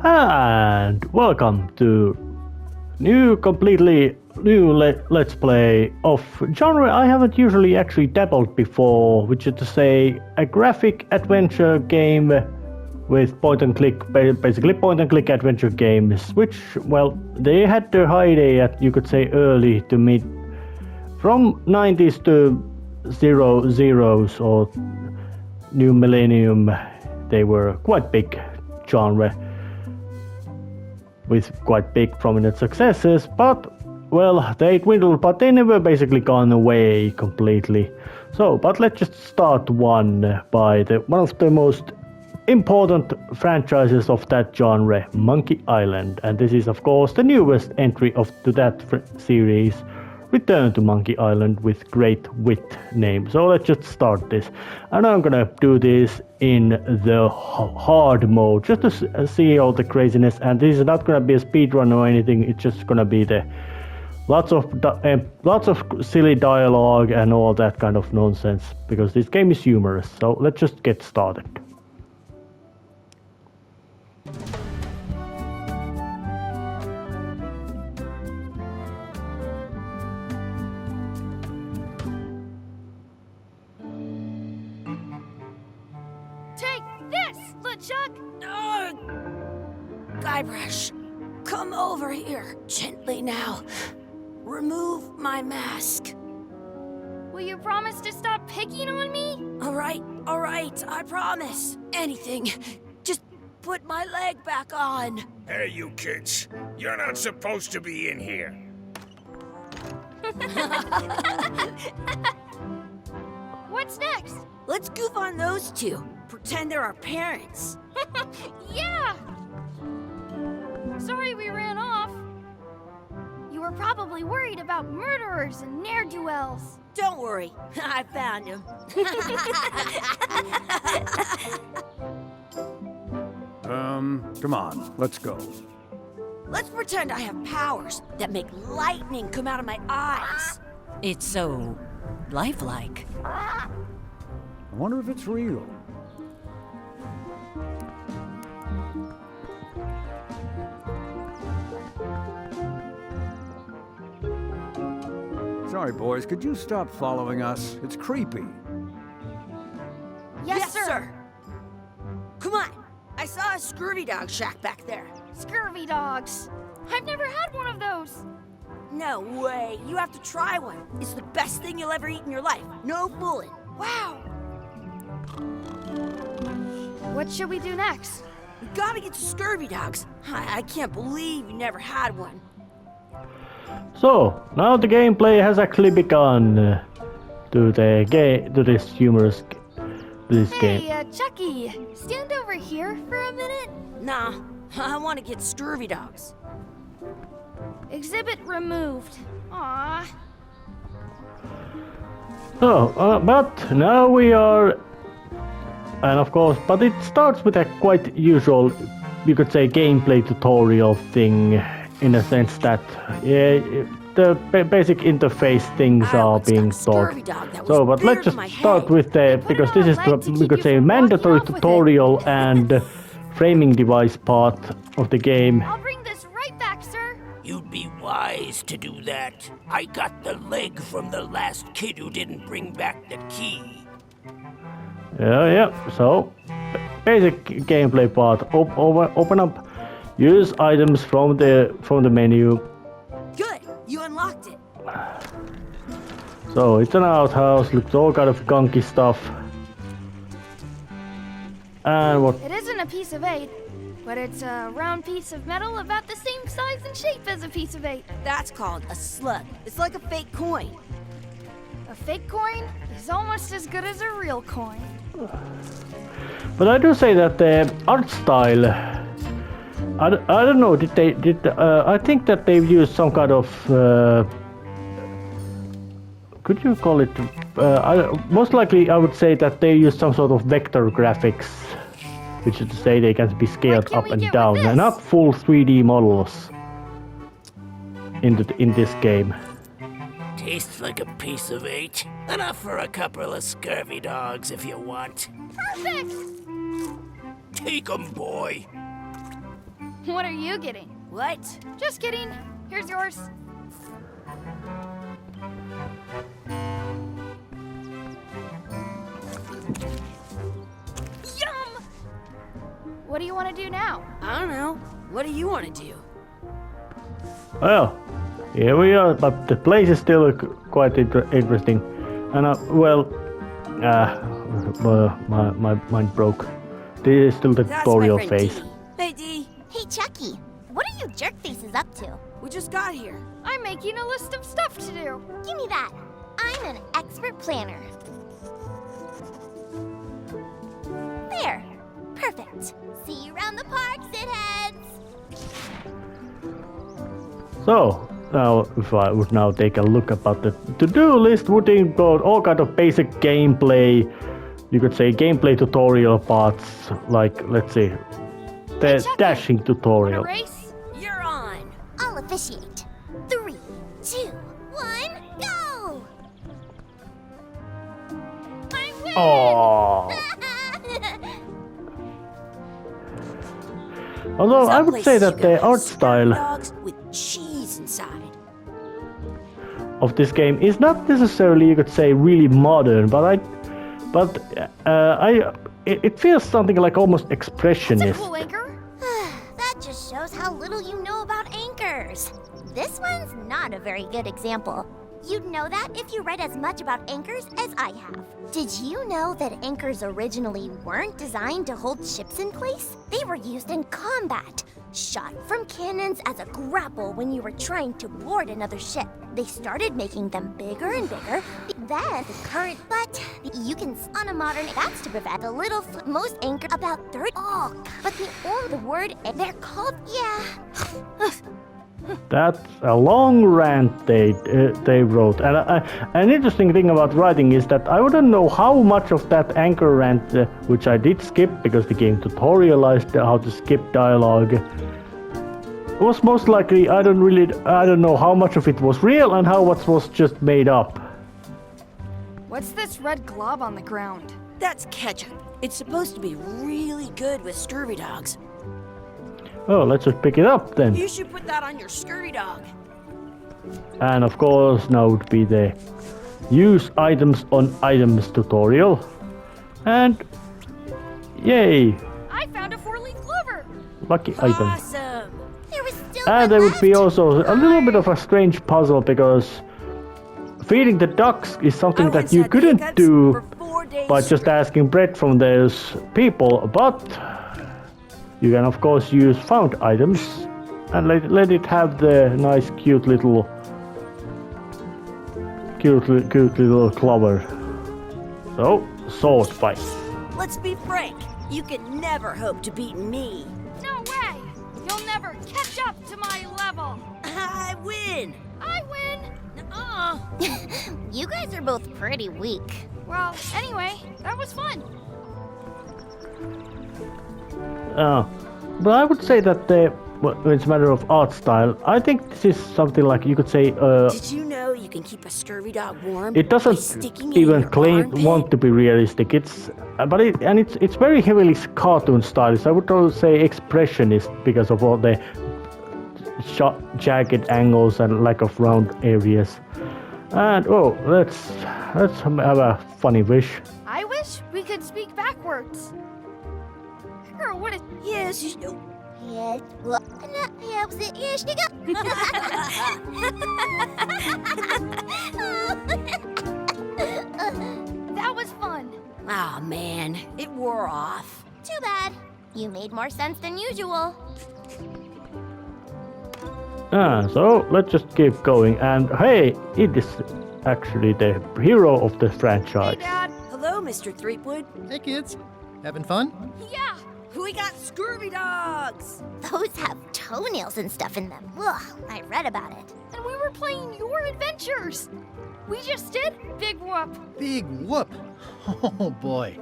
And welcome to completely new let's play of genre I haven't usually actually dabbled before, which is to say a graphic adventure game with point and click, basically point and click adventure games, which, well, they had their heyday at, you could say, early to mid, from 90s to zeros or new millennium. They were quite big genre with quite big prominent successes, but well, they dwindled, but they never basically gone away completely. So, but let's just start one by one of the most important franchises of that genre, Monkey Island, and this is of course the newest entry to that series, Return to Monkey Island with Great Wit name. So let's just start this, and I'm gonna do this in the hard mode just to see all the craziness, and this is not gonna be a speedrun or anything. It's just gonna be the lots of silly dialogue and all that kind of nonsense, because this game is humorous. So let's just get started. Guybrush, come over here, gently now. Remove my mask. Will you promise to stop picking on me? All right, I promise. Anything. Just put my leg back on. Hey, you kids. You're not supposed to be in here. What's next? Let's goof on those two. Pretend they're our parents. Yeah! Sorry we ran off. You were probably worried about murderers and ne'er-do-wells. Don't worry, I found him. Come on, let's go. Let's pretend I have powers that make lightning come out of my eyes. It's so lifelike. I wonder if it's real. Sorry, boys, could you stop following us? It's creepy. Yes, sir. Come on. I saw a scurvy dog shack back there. Scurvy dogs. I've never had one of those. No way. You have to try one. It's the best thing you'll ever eat in your life. No fooling. Wow. What should we do next? We gotta get to scurvy dogs. I can't believe you never had one. So now the gameplay has actually begun to this humorous game. Hey, Chucky, stand over here for a minute. Nah, I want to get scurvy dogs. Exhibit removed. Aww. So, but now we are, and of course, but it starts with a quite usual, you could say, gameplay tutorial thing. In a sense that the basic interface things are being taught. So, but let's just start with because this is the, we could say, mandatory tutorial and framing device part of the game. I'll bring this right back, sir. You'd be wise to do that. I got the leg from the last kid who didn't bring back the key. Yeah. So, basic gameplay part. Open up. Use items from the menu. Good, you unlocked it. So it's an outhouse, looks all kind of gunky stuff. And what? It isn't a piece of 8, but it's a round piece of metal about the same size and shape as a piece of 8. That's called a slug. It's like a fake coin. A fake coin is almost as good as a real coin. But I do say that the art style. I don't know. I think that they've used some kind of. Could you call it? Most likely, I would say that they use some sort of vector graphics, which is to say they can be scaled up and down, and not full 3D models in this game. Tastes like a piece of 8. Enough for a couple of scurvy dogs if you want. Perfect! Take 'em, boy. What are you getting? What? Just kidding. Here's yours. Yum! What do you want to do now? I don't know. What do you want to do? Well, here we are, but the place is still quite interesting. And my mind broke. This is still the That's tutorial my friend phase. Dee. Hey, Dee. Hey, Chucky, what are you jerk faces up to? We just got here. I'm making a list of stuff to do. Give me that. I'm an expert planner. There. Perfect. See you around the park, shitheads. So, now if I would now take a look about the to-do list, would include all kind of basic gameplay, you could say gameplay tutorial parts, like, let's see, the Chucky, dashing tutorial. Want a race? You're on. I'll officiate. 3, 2, 1, go! I win! Oh. Although I Some would say places that you the gotta have art scurvy style dogs with cheese inside. of this game is not necessarily, you could say, really modern, but it feels something like almost It's a expressionist. cool anchor. That just shows how little you know about anchors. This one's not a very good example. You'd know that if you read as much about anchors as I have. Did you know that anchors originally weren't designed to hold ships in place? They were used in combat, shot from cannons as a grapple when you were trying to board another ship. They started making them bigger and bigger. Then the current, but you can on a modern. That's to prevent the little most anchor about third. Oh, but the word they're called That's a long rant they wrote. And an interesting thing about writing is that I wouldn't know how much of that anchor rant, which I did skip because the game tutorialized how to skip dialogue, was most likely, I don't know how much of it was real and how much was just made up. What's this red glob on the ground? That's ketchup. It's supposed to be really good with scurvy dogs. Oh, let's just pick it up then. You should put that on your scurvy dog. And of course now would be the use items on items tutorial. And yay, I found a 4-leaf clover. lucky item. Awesome. There was still And one there would be left. also a little bit of a strange puzzle because feeding the ducks is something I that once you had couldn't hiccups do for 4 days by just straight. asking bread from those people, but you can of course use found items and let it have the nice cute little clover. So, sword fight. Let's be frank. You can never hope to beat me. No way! You'll never catch up to my level. I win. I win. Nuh-uh. You guys are both pretty weak. Well, anyway, that was fun. But I would say that when it's a matter of art style, I think this is something like you could say. Did you know you can keep a scurvy dog warm? It by doesn't sticking it in even your claim armpit? want to be realistic. It's very heavily cartoon stylist. I would also say expressionist because of all the jagged angles and lack of round areas. And let's have a funny wish. I wish we could speak backwards. Girl, what is... Yes, you know. Yes, well, yes, you That was fun. Aw, man. It wore off. Too bad. You made more sense than usual. So let's just keep going. And hey, it is actually the hero of the Hey, franchise. Dad. Hello, Mr. Threepwood. Hey kids, having fun? Yeah. We got scurvy dogs. Those have toenails and stuff in them. Ugh, I read about it. And we were playing your adventures. We just did Big Whoop. Big whoop! Oh boy,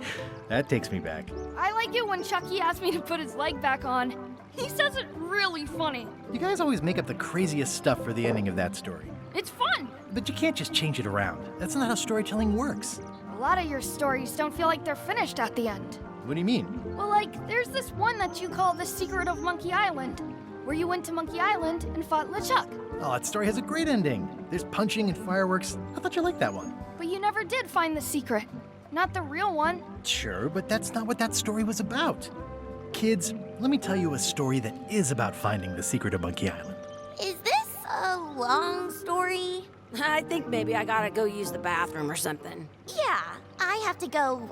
that takes me back. I like it when Chucky asked me to put his leg back on. He says it really funny. You guys always make up the craziest stuff for the ending of that story. It's fun. But you can't just change it around. That's not how storytelling works. A lot of your stories don't feel like they're finished at the end. What do you mean? Well, like, there's this one that you call The Secret of Monkey Island. where you went to Monkey Island and fought LeChuck. Oh, that story has a great ending. There's punching and fireworks. I thought you liked that one. But you never did find the secret. Not the real one. Sure, but that's not what that story was about. Kids, let me tell you a story that is about finding the secret of Monkey Island. Is this a long story? I think maybe I gotta go use the bathroom or something. Yeah, I have to go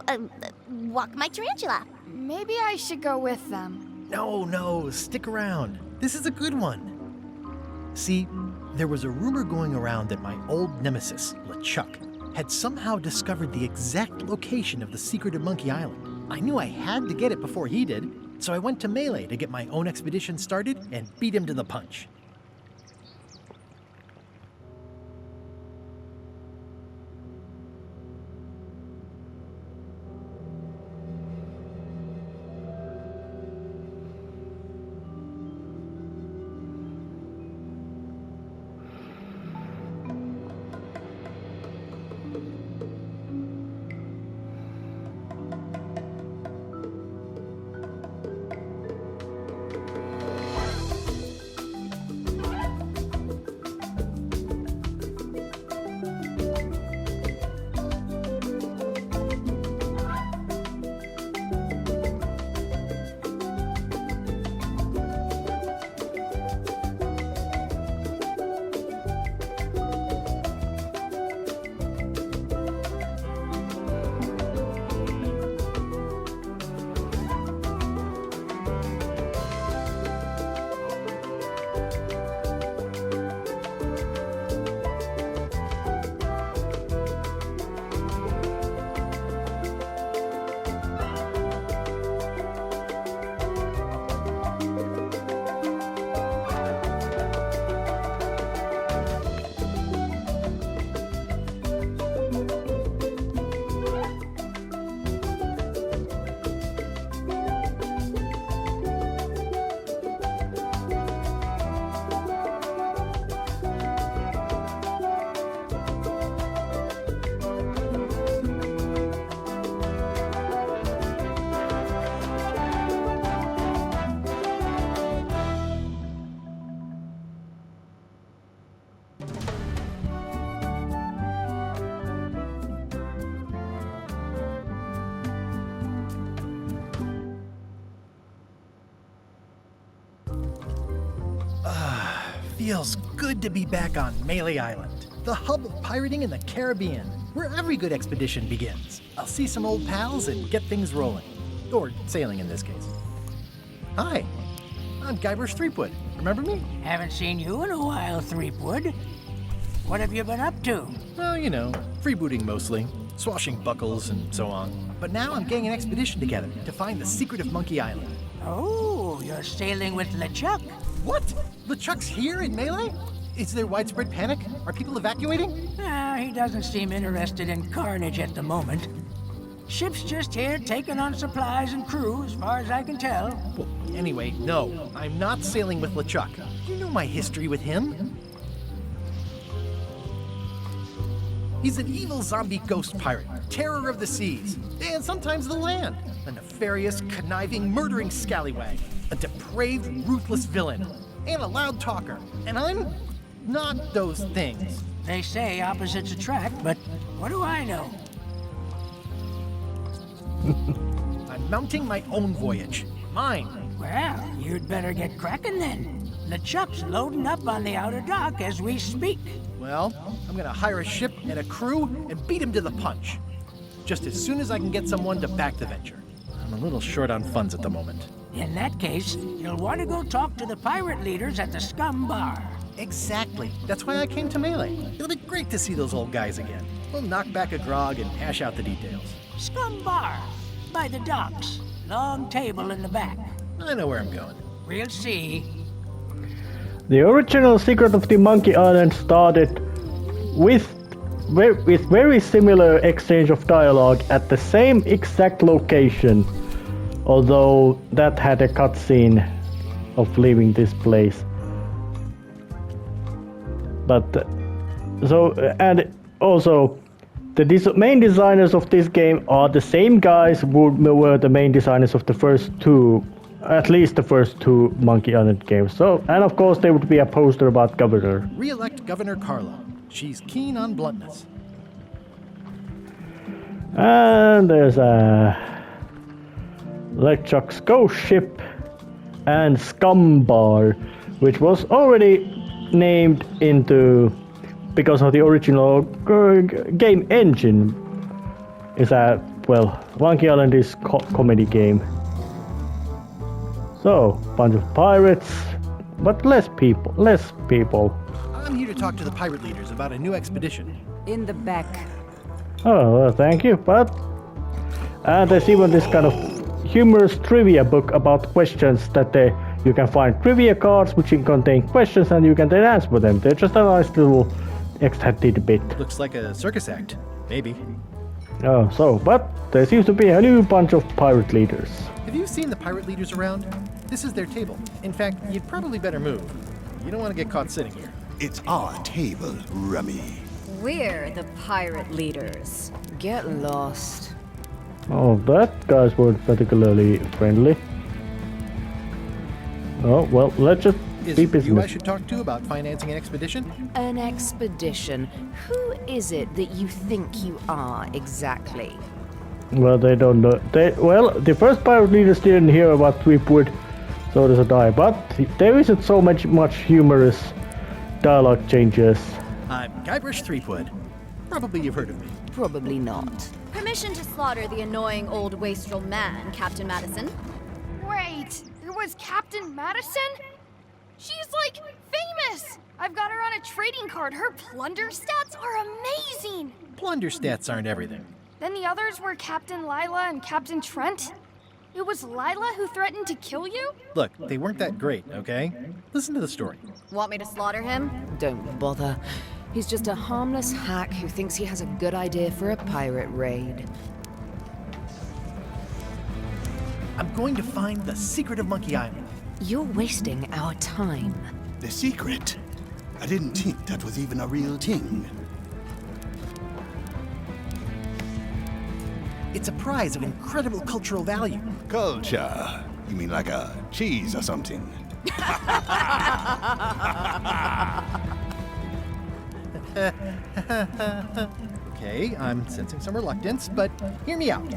walk my tarantula. Maybe I should go with them. No, stick around. This is a good one. See, there was a rumor going around that my old nemesis, LeChuck, had somehow discovered the exact location of the secret of Monkey Island. I knew I had to get it before he did, so I went to Melee to get my own expedition started and beat him to the punch. Feels good to be back on Melee Island, the hub of pirating in the Caribbean, where every good expedition begins. I'll see some old pals and get things rolling. Or sailing in this case. Hi, I'm Guybrush Threepwood. Remember me? Haven't seen you in a while, Threepwood. What have you been up to? Well, you know, freebooting mostly, swashing buckles and so on. But now I'm getting an expedition together to find the secret of Monkey Island. Oh, you're sailing with LeChuck. What? LeChuck's here in Melee? Is there widespread panic? Are people evacuating? He doesn't seem interested in carnage at the moment. Ship's just here taking on supplies and crew, as far as I can tell. Well, anyway, no, I'm not sailing with LeChuck. You know my history with him. He's an evil zombie ghost pirate, terror of the seas, and sometimes the land. A nefarious, conniving, murdering scallywag. A depraved, ruthless villain. And a loud talker. And I'm not those things. They say opposites attract, but what do I know? I'm mounting my own voyage. Mine. Well, you'd better get cracking then. LeChuck's loading up on the outer dock as we speak. Well, I'm gonna hire a ship and a crew and beat him to the punch. Just as soon as I can get someone to back the venture. I'm a little short on funds at the moment. In that case, you'll want to go talk to the pirate leaders at the Scum Bar. Exactly. That's why I came to Melee. It'll be great to see those old guys again. We'll knock back a grog and hash out the details. Scum Bar, by the docks. Long table in the back. I know where I'm going. We'll see. The original Secret of the Monkey Island started with very similar exchange of dialogue at the same exact location, although that had a cutscene of leaving this place. But and also the main designers of this game are the same guys who were the main designers of the first two at least the first 2 Monkey Island games. So, and of course there would be a poster about Governor. Re-elect Governor Carlo. She's keen on bluntness. And there's a LeChuck's ghost ship and Scum Bar, which was already named into because of the original game engine. Is a Monkey Island is comedy game. So, bunch of pirates, but less people. I'm here to talk to the pirate leaders about a new expedition. In the back. Oh, well, thank you, but... And there's even this kind of humorous trivia book about questions that you can find trivia cards which contain questions and you can then answer them. They're just a nice little extra tidbit. Looks like a circus act. Maybe. Oh, so, but there seems to be a new bunch of pirate leaders. Have you seen the pirate leaders around? This is their table. In fact, you'd probably better move. You don't want to get caught sitting here. It's our table, Rummy. We're the pirate leaders. Get lost. Oh, that guys weren't particularly friendly. Oh, well, let's just Is be it you I business. should talk to about financing an expedition? An expedition. Who is it that you think you are exactly? Well, they don't know. The first pirate leaders didn't hear about Threepwood, so there's a die. But there isn't so much humorous dialogue changes. I'm Guybrush Threepwood. Probably you've heard of me. Probably not. Permission to slaughter the annoying old wastrel man, Captain Madison. Wait, it was Captain Madison? She's like famous! I've got her on a trading card. Her plunder stats are amazing! Plunder stats aren't everything. Then the others were Captain Lila and Captain Trent? It was Lila who threatened to kill you? Look, they weren't that great, okay? Listen to the story. Want me to slaughter him? Don't bother. He's just a harmless hack who thinks he has a good idea for a pirate raid. I'm going to find the secret of Monkey Island. You're wasting our time. The secret? I didn't think that was even a real thing. It's a prize of incredible cultural value. Culture? You mean like a cheese or something? Okay, I'm sensing some reluctance, but hear me out.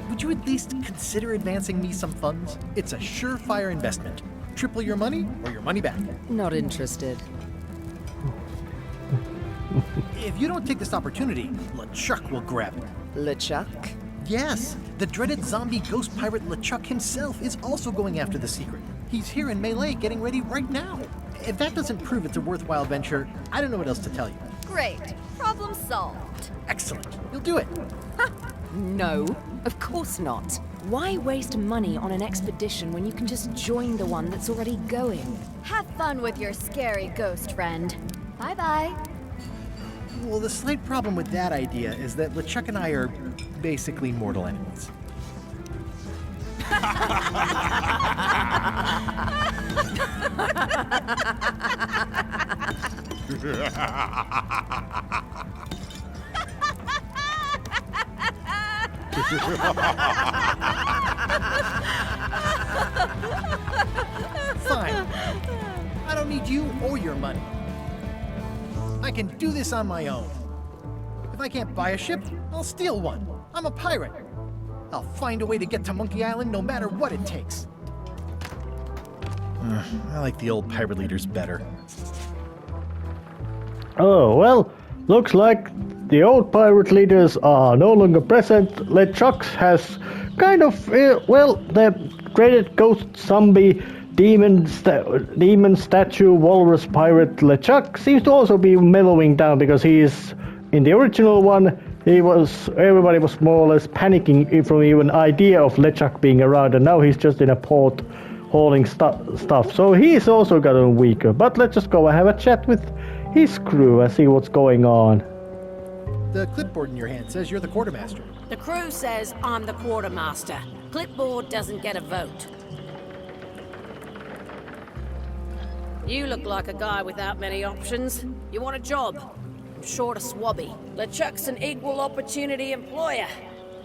Would you at least consider advancing me some funds? It's a surefire investment. Triple your money or your money back. Not interested. If you don't take this opportunity, LeChuck will grab it. LeChuck? Yes, the dreaded zombie ghost pirate LeChuck himself is also going after the secret. He's here in Melee getting ready right now. If that doesn't prove it's a worthwhile venture, I don't know what else to tell you. Great. Problem solved. Excellent. You'll do it. No, of course not. Why waste money on an expedition when you can just join the one that's already going? Have fun with your scary ghost friend. Bye-bye. Well, the slight problem with that idea is that LeChuck and I are basically mortal enemies. Fine. I don't need you or your money. I can do this on my own. If I can't buy a ship, I'll steal one. I'm a pirate. I'll find a way to get to Monkey Island no matter what it takes. I like the old pirate leaders better. Oh, well, looks like the old pirate leaders are no longer present. LeChuck has kind of, the dreaded ghost zombie demon statue walrus pirate LeChuck seems to also be mellowing down because he is, in the original one, everybody was more or less panicking from even idea of LeChuck being around, and now he's just in a port hauling stuff. So he's also gotten weaker. But let's just go and have a chat with his crew and see what's going on. The clipboard in your hand says you're the quartermaster. The crew says I'm the quartermaster. Clipboard doesn't get a vote. You look like a guy without many options. You want a job? I'm short of swabby. LeChuck's an equal opportunity employer.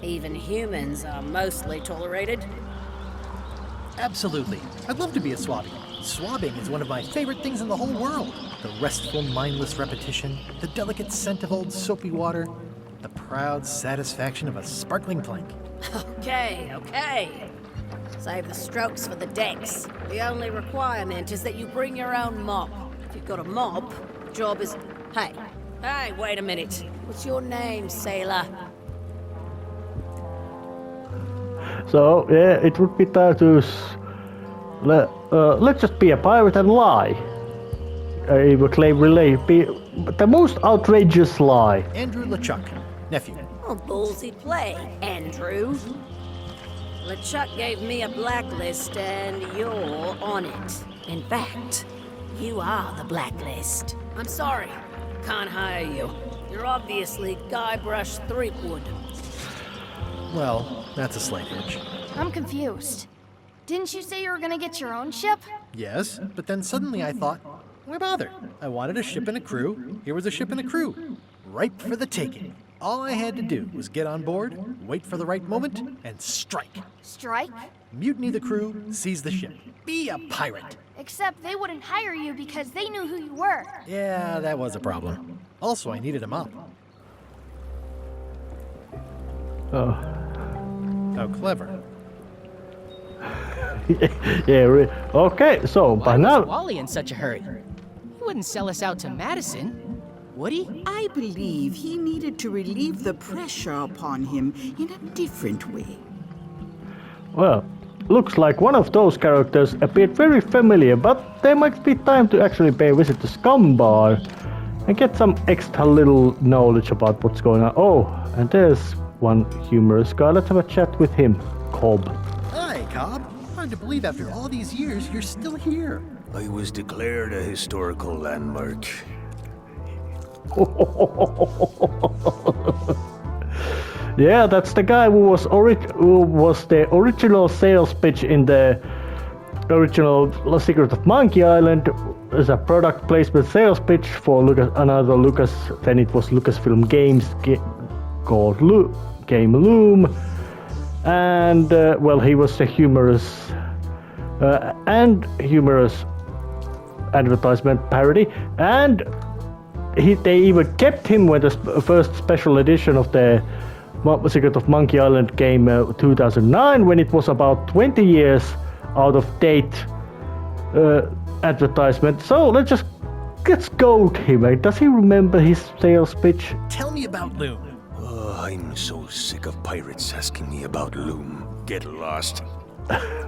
Even humans are mostly tolerated. Absolutely. I'd love to be a swabbing. Swabbing is one of my favorite things in the whole world. The restful, mindless repetition, the delicate scent of old soapy water, the proud satisfaction of a sparkling plank. Okay. Save the strokes for the decks. The only requirement is that you bring your own mop. If you've got a mop, the job is... Hey, wait a minute. What's your name, sailor? So, yeah, it would be time to... let's just be a pirate and lie. I will claim be the most outrageous lie. Andrew LeChuck, nephew. Oh, ballsy play, Andrew. LeChuck gave me a blacklist and you're on it. In fact, you are the blacklist. I'm sorry, can't hire you. You're obviously Guybrush Threepwood. Well, that's a slight edge. I'm confused. Didn't you say you were gonna get your own ship? Yes, but then suddenly I thought, why bother? I wanted a ship and a crew. Here was a ship and a crew. Ripe for the taking. All I had to do was get on board, wait for the right moment, and strike. Strike? Mutiny the crew, seize the ship. Be a pirate. Except they wouldn't hire you because they knew who you were. Yeah, that was a problem. Also, I needed a mop. Oh. How clever. Yeah, okay, so by now... Why was Wally in such a hurry? He wouldn't sell us out to Madison, would he? I believe he needed to relieve the pressure upon him in a different way. Well, looks like one of those characters appeared very familiar, but there might be time to actually pay a visit to Scum Bar and get some extra little knowledge about what's going on. Oh, and there's one humorous guy. Let's have a chat with him. Cobb. Hi, Cobb. Hard to believe after all these years you're still here. I was declared a historical landmark. Yeah, that's the guy who was the original sales pitch in the original Secret of Monkey Island as a product placement sales pitch for Lucas. Then it was Lucasfilm Games called Game Loom, and well, he was a humorous advertisement parody, and they even kept him with the first special edition of the Secret of Monkey Island game 2009, when it was about 20 years out of date advertisement. So let's go to him. Does he remember his sales pitch? Tell me about Loom. I'm so sick of pirates asking me about Loom. Get lost.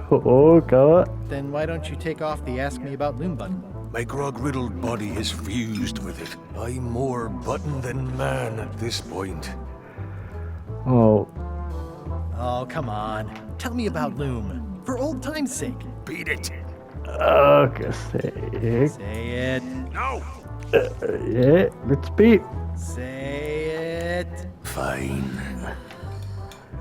Oh god. Then why don't you take off the Ask Me About Loom button? My grog-riddled body has fused with it. I'm more button than man at this point. Oh, come on. Tell me about Loom. For old time's sake. Beat it. okay, say it. Say it. No. Yeah, let's be. Say it. Fine.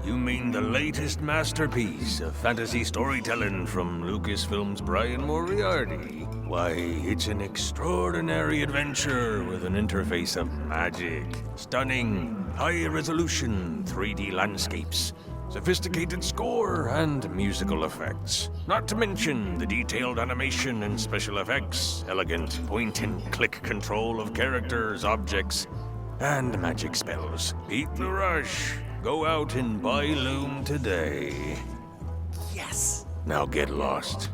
You mean the latest masterpiece of fantasy storytelling from Lucasfilm's Brian Moriarty? Why, it's an extraordinary adventure with an interface of magic, stunning, high-resolution 3D landscapes, sophisticated score, and musical effects. Not to mention the detailed animation and special effects, elegant point-and-click control of characters, objects, and magic spells. Beat the rush. Go out and buy Loom today. Yes. Now get lost.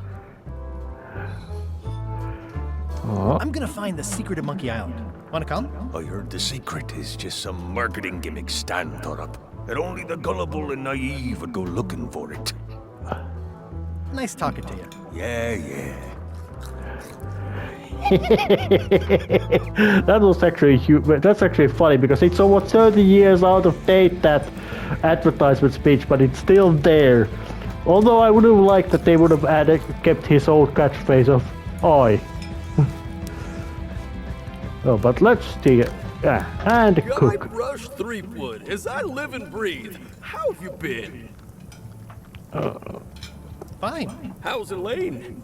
I'm gonna find the secret of Monkey Island. Wanna come? I heard the secret is just some marketing gimmick Stan thought up. That only the gullible and naive would go looking for it. Nice talking to you. Yeah. That's actually funny, because it's over 30 years out of date, that advertisement speech, but it's still there. Although I would have liked that they would have kept his old catchphrase of "Oi." Oh, but let's see. And cook. Guybrush Threepwood, as I live and breathe. How have you been? Fine. How's Elaine?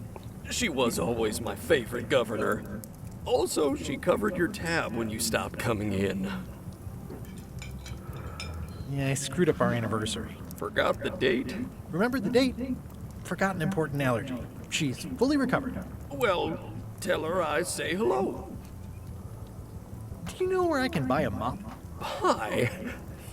She was always my favorite governor. Also, she covered your tab when you stopped coming in. Yeah, I screwed up our anniversary. Forgot the date? Remember the date? Forgot an important allergy. She's fully recovered. Well, tell her I say hello. Do you know where I can buy a mop? Buy?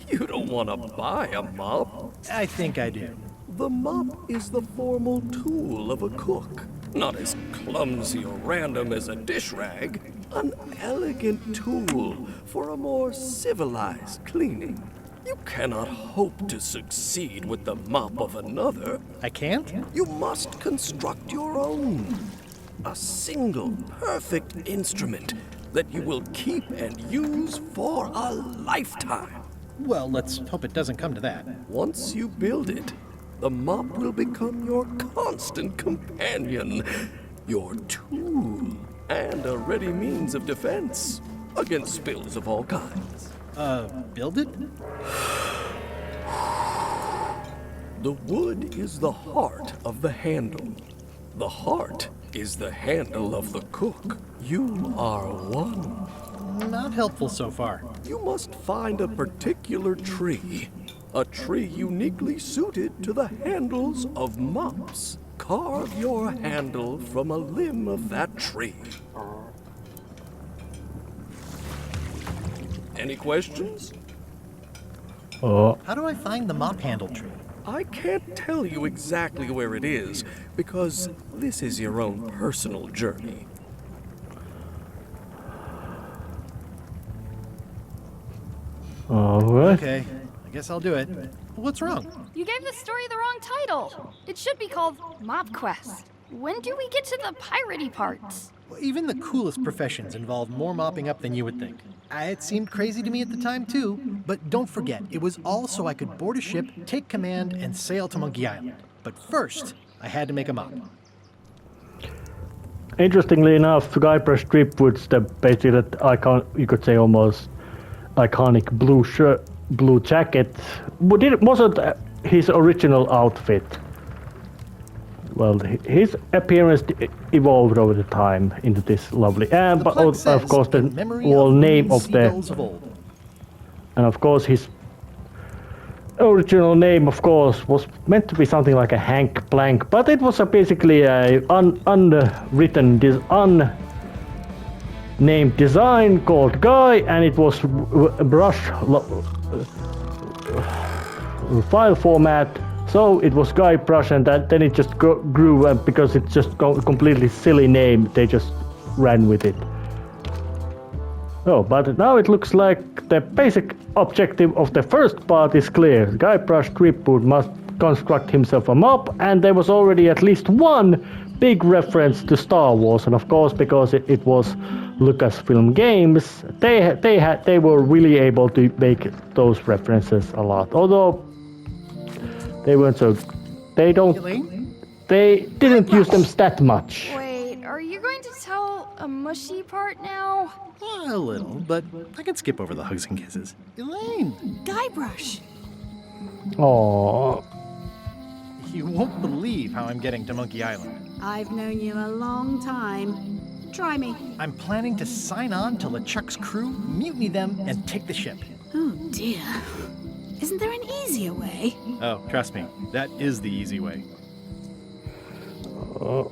You don't want to buy a mop. I think I do. The mop is the formal tool of a cook. Not as clumsy or random as a dish rag. An elegant tool for a more civilized cleaning. You cannot hope to succeed with the mop of another. I can't? You must construct your own. A single, perfect instrument that you will keep and use for a lifetime. Well, let's hope it doesn't come to that. Once you build it, the mop will become your constant companion, your tool, and a ready means of defense against spills of all kinds. Build it? The wood is the heart of the handle. The heart is the handle of the cook. You are one. Not helpful so far. You must find a particular tree. A tree uniquely suited to the handles of mops. Carve your handle from a limb of that tree. Any questions? Oh. How do I find the mop handle tree? I can't tell you exactly where it is, because this is your own personal journey. Alright. Okay, I guess I'll do it. What's wrong? You gave the story the wrong title. It should be called Mop Quest. When do we get to the piratey parts? Even the coolest professions involve more mopping up than you would think. It seemed crazy to me at the time, too. But don't forget, it was all so I could board a ship, take command, and sail to Monkey Island. But first, I had to make a mop. Interestingly enough, Guybrush Threepwood's the basically that icon, you could say almost iconic blue shirt, blue jacket, but it wasn't his original outfit. Well, his appearance evolved over the time into this lovely, and but of course the whole name of the, and of course his original name, of course, was meant to be something like a Hank Blank, but it was basically a unwritten, unnamed design called Guy, and it was brush file format. So it was Guybrush, and then it just grew, and because it's just completely silly name, they just ran with it. Oh, but now it looks like the basic objective of the first part is clear. Guybrush Threepwood must construct himself a mop, and there was already at least one big reference to Star Wars, and of course because it was Lucasfilm Games, they were really able to make those references a lot. Although they weren't so. They didn't use them that much. Wait, are you going to tell a mushy part now? A little, but I can skip over the hugs and kisses. Elaine! Guybrush! Aww. You won't believe how I'm getting to Monkey Island. I've known you a long time. Try me. I'm planning to sign on to LeChuck's crew, mutiny them, and take the ship. Oh dear. Isn't there an easier way? Oh, trust me, that is the easy way.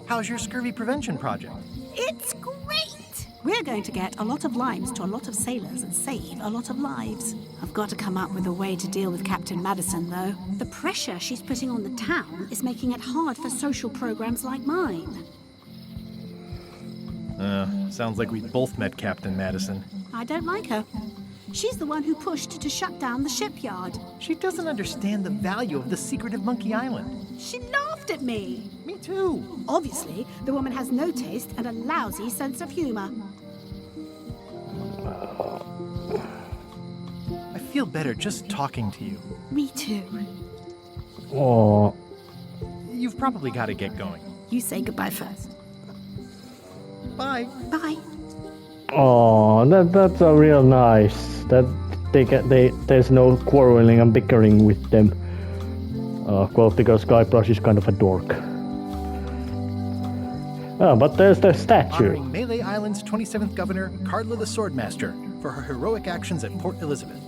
How's your scurvy prevention project? It's great! We're going to get a lot of limes to a lot of sailors and save a lot of lives. I've got to come up with a way to deal with Captain Madison, though. The pressure she's putting on the town is making it hard for social programs like mine. Sounds like we both met Captain Madison. I don't like her. She's the one who pushed to shut down the shipyard. She doesn't understand the value of the secret of Monkey Island. She laughed at me. Me too. Obviously, the woman has no taste and a lousy sense of humor. I feel better just talking to you. Me too. Aww. You've probably got to get going. You say goodbye first. Bye. Bye. Oh, that's a real nice. That there's no quarreling and bickering with them. Well, because Guybrush is kind of a dork. But there's the statue. Honoring Melee Island's 27th governor, Cardla the Swordmaster, for her heroic actions at Port Elizabeth.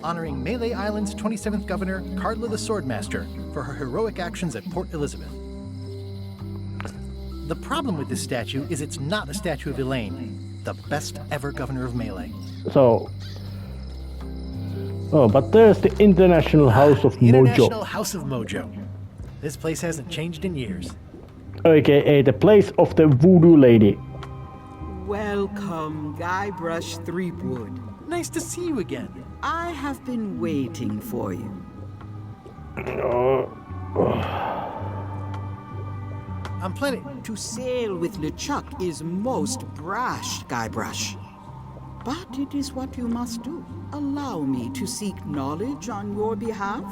honoring Melee Island's 27th governor, Carla the Swordmaster, for her heroic actions at Port Elizabeth. The problem with this statue is it's not a statue of Elaine, the best ever governor of Melee. So... Oh, but there's the International House of Mojo. International House of Mojo. This place hasn't changed in years. AKA the place of the voodoo lady. Welcome, Guybrush Threepwood. Nice to see you again. I have been waiting for you. I'm planning... To sail with LeChuck is most brash, Guybrush. But it is what you must do. Allow me to seek knowledge on your behalf.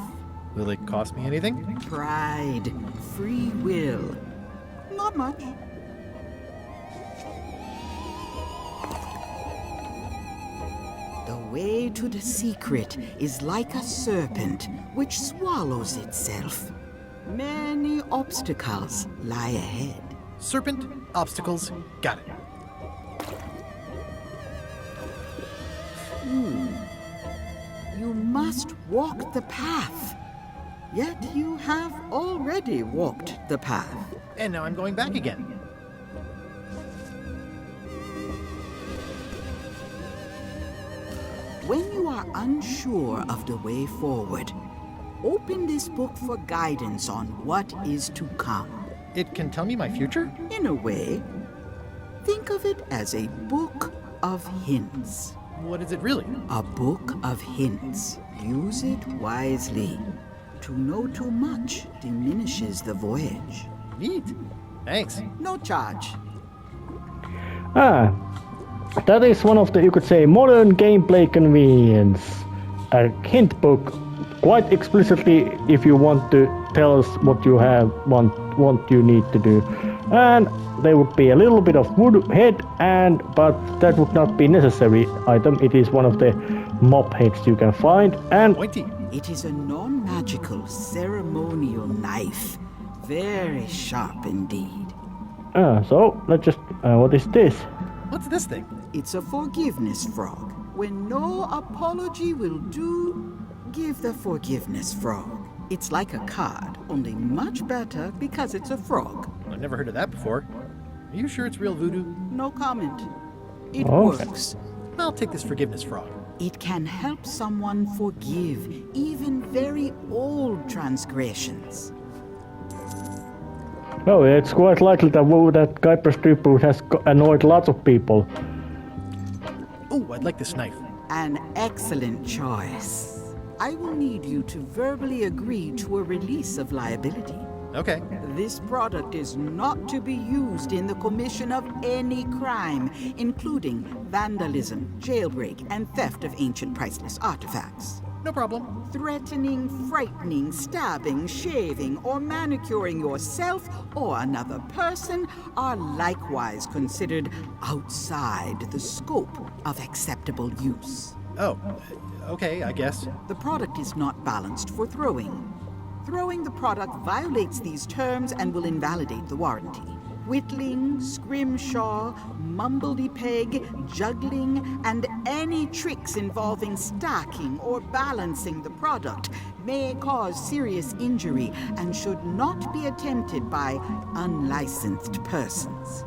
Will it cost me anything? Pride, free will. Not much. The way to the secret is like a serpent which swallows itself. Many obstacles lie ahead. Serpent, obstacles, got it. You must walk the path. Yet you have already walked the path. And now I'm going back again. When you are unsure of the way forward, open this book for guidance on what is to come. It can tell me my future? In a way. Think of it as a book of hints. What is it really? A book of hints. Use it wisely. To know too much diminishes the voyage. Neat. Thanks. No charge. That is one of the, you could say, modern gameplay convenience. A hint book, quite explicitly, if you want to tell us what you want you need to do. And there would be a little bit of wood head, but that would not be necessary item. It is one of the mob heads you can find. And pointy. It is a non-magical ceremonial knife. Very sharp indeed. So let's just. What is this? What's this thing? It's a forgiveness frog. When no apology will do, give the forgiveness frog. It's like a card, only much better because it's a frog. I've never heard of that before. Are you sure it's real voodoo? No comment. It works. I'll take this forgiveness frog. It can help someone forgive even very old transgressions. Oh, it's quite likely that Guybrush Threepwood has annoyed lots of people. Oh, I'd like this knife. An excellent choice. I will need you to verbally agree to a release of liability. Okay. This product is not to be used in the commission of any crime, including vandalism, jailbreak, and theft of ancient priceless artifacts. No problem. Threatening, frightening, stabbing, shaving, or manicuring yourself or another person are likewise considered outside the scope of acceptable use. Oh, okay, I guess. The product is not balanced for throwing. Throwing the product violates these terms and will invalidate the warranty. Whittling, scrimshaw, mumbledy-peg, juggling, and any tricks involving stacking or balancing the product may cause serious injury and should not be attempted by unlicensed persons.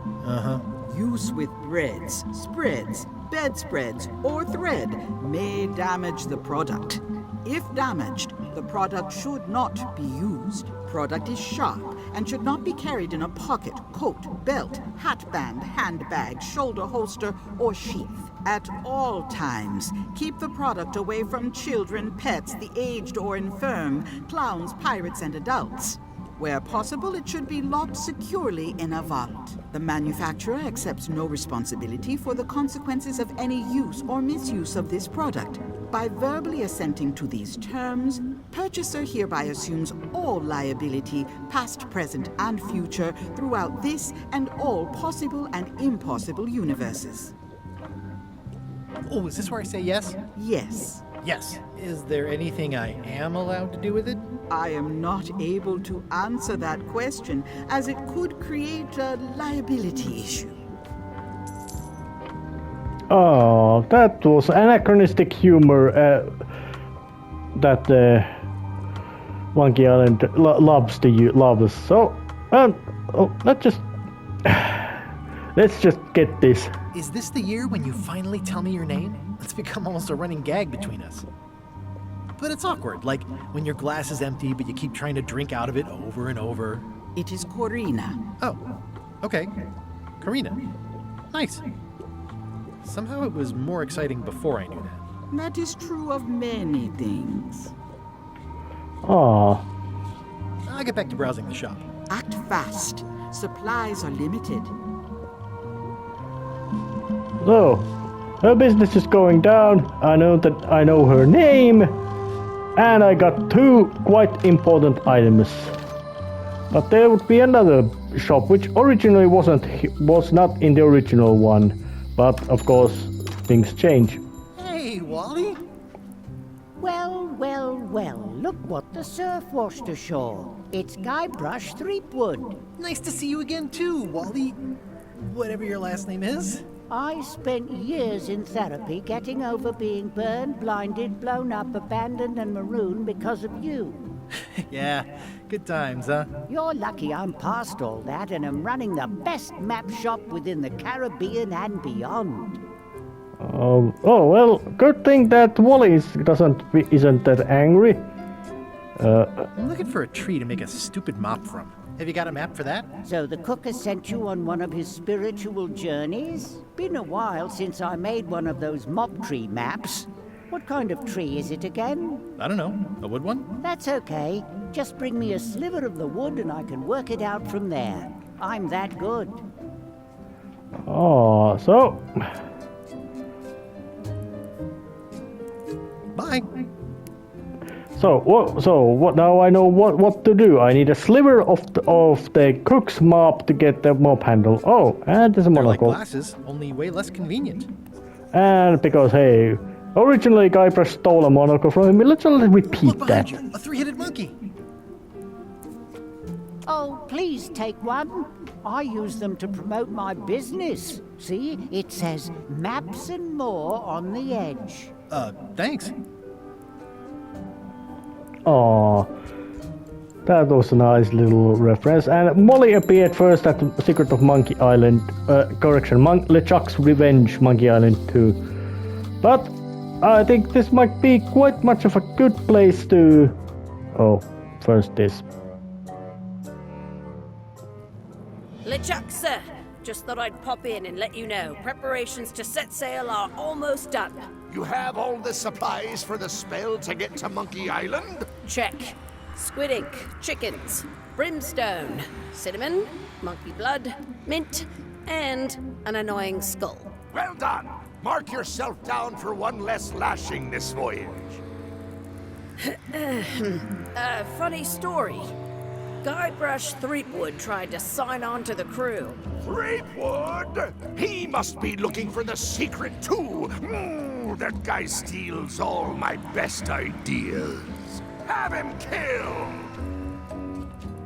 Use with breads, spreads, bedspreads, or thread may damage the product. If damaged, the product should not be used. Product is sharp and should not be carried in a pocket, coat, belt, hatband, handbag, shoulder holster, or sheath. At all times, keep the product away from children, pets, the aged or infirm, clowns, pirates, and adults. Where possible, it should be locked securely in a vault. The manufacturer accepts no responsibility for the consequences of any use or misuse of this product. By verbally assenting to these terms, purchaser hereby assumes all liability, past, present, and future, throughout this and all possible and impossible universes. Oh, is this where I say yes? Yes. Yes. Is there anything I am allowed to do with it? I am not able to answer that question, as it could create a liability issue. Oh, that was anachronistic humor. that Monkey Island loves. So, let's just get this. Is this the year when you finally tell me your name? It's become almost a running gag between us. But it's awkward, like when your glass is empty but you keep trying to drink out of it over and over. It is Corina. Oh, okay. Karina. Nice. Somehow it was more exciting before I knew that. That is true of many things. Aww. I'll get back to browsing the shop. Act fast. Supplies are limited. So, her business is going down. I know her name. And I got 2 quite important items. But there would be another shop which originally was not in the original one. But of course, things change. Hey, Wally. Well, well, well, look what the surf washed ashore. It's Guybrush Threepwood. Nice to see you again too, Wally. Whatever your last name is. I spent years in therapy getting over being burned, blinded, blown up, abandoned and marooned because of you. Yeah, good times, huh? You're lucky I'm past all that and am running the best map shop within the Caribbean and beyond. Oh well, good thing that Wally isn't that angry. I'm looking for a tree to make a stupid mop from. Have you got a map for that? So the cook has sent you on one of his spiritual journeys? Been a while since I made one of those mop tree maps. What kind of tree is it again? I don't know. A wood one? That's okay. Just bring me a sliver of the wood and I can work it out from there. I'm that good. Oh, so... Bye. So what? Now I know what to do. I need a sliver of the cook's mop to get the mop handle. Oh, and there's a monocle. They're like glasses, only way less convenient. And because hey, originally Guybrush stole a monocle from him. Let's repeat that. You, a 3-headed monkey. Oh, please take one. I use them to promote my business. See, it says maps and more on the edge. Thanks. Oh, that was a nice little reference. And Molly appeared first at the Secret of Monkey Island. LeChuck's Revenge, Monkey Island 2. But I think this might be quite much of a good place to... Oh, first this. LeChuck, sir. Just thought I'd pop in and let you know. Preparations to set sail are almost done. You have all the supplies for the spell to get to Monkey Island? Check. Squid ink, chickens, brimstone, cinnamon, monkey blood, mint, and an annoying skull. Well done! Mark yourself down for one less lashing this voyage. Funny story. Guybrush Threepwood tried to sign on to the crew. Threepwood? He must be looking for the secret too. That guy steals all my best ideas. Have him killed!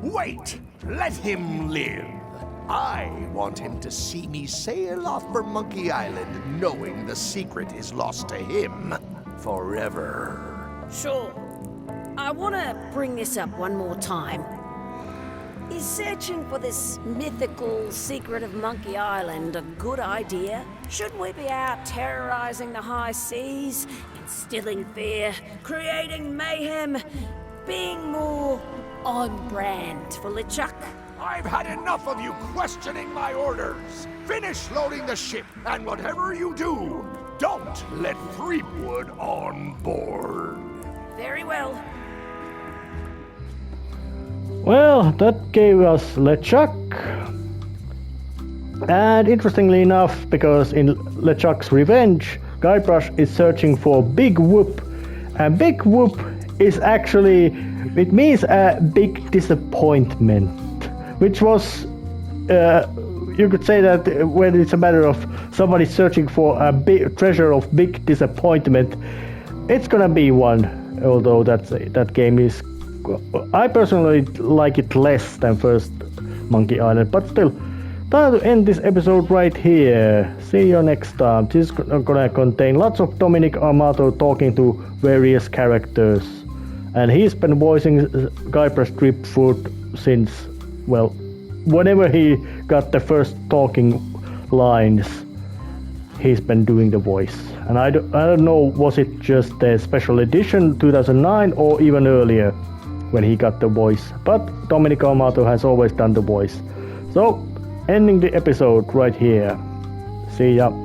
Wait! Let him live. I want him to see me sail off for Monkey Island knowing the secret is lost to him forever. Sure. I want to bring this up one more time. Is searching for this mythical secret of Monkey Island a good idea? Shouldn't we be out terrorizing the high seas, instilling fear, creating mayhem, being more on brand for LeChuck? I've had enough of you questioning my orders. Finish loading the ship, and whatever you do, don't let Threepwood on board. Very well. Well, that gave us LeChuck. And interestingly enough, because in LeChuck's Revenge, Guybrush is searching for Big Whoop. And Big Whoop is actually, it means a big disappointment. Which was, you could say that when it's a matter of somebody searching for a big treasure of big disappointment, it's gonna be one. Although that game is, I personally like it less than first Monkey Island, but still, time to end this episode right here. See you next time. This is gonna contain lots of Dominic Amato talking to various characters. And he's been voicing Guybrush Threepwood since, well, whenever he got the first talking lines, he's been doing the voice. And I don't know, was it just a special edition 2009 or even earlier when he got the voice. But Dominic Amato has always done the voice. So, ending the episode right here. See ya.